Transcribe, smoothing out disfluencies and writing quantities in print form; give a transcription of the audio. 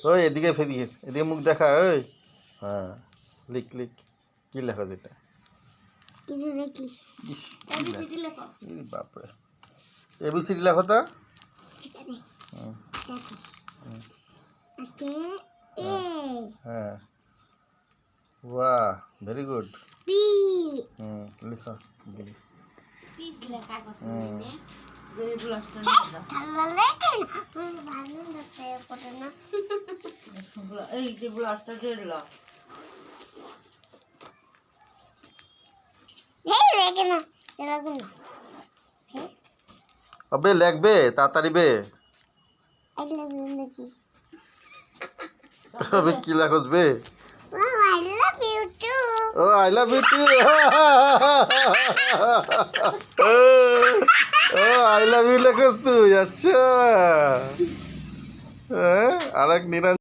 ওই এদিকে ফেরিয়ে এদিকে মুখ দেখা ওই হ্যাঁ লিখ লিখ কি লেখা যেটা ইস, বাপরে এবিসিডি লেখো তো হ্যাঁ বাহ ভেরি গুড লিখো अबे लेखबे ताड़ाताड़ी बे अबे की लाखोस बे ओ आई लव यू टू ओ आई लव यू लाखोस तू अच्छा अलग निरंजन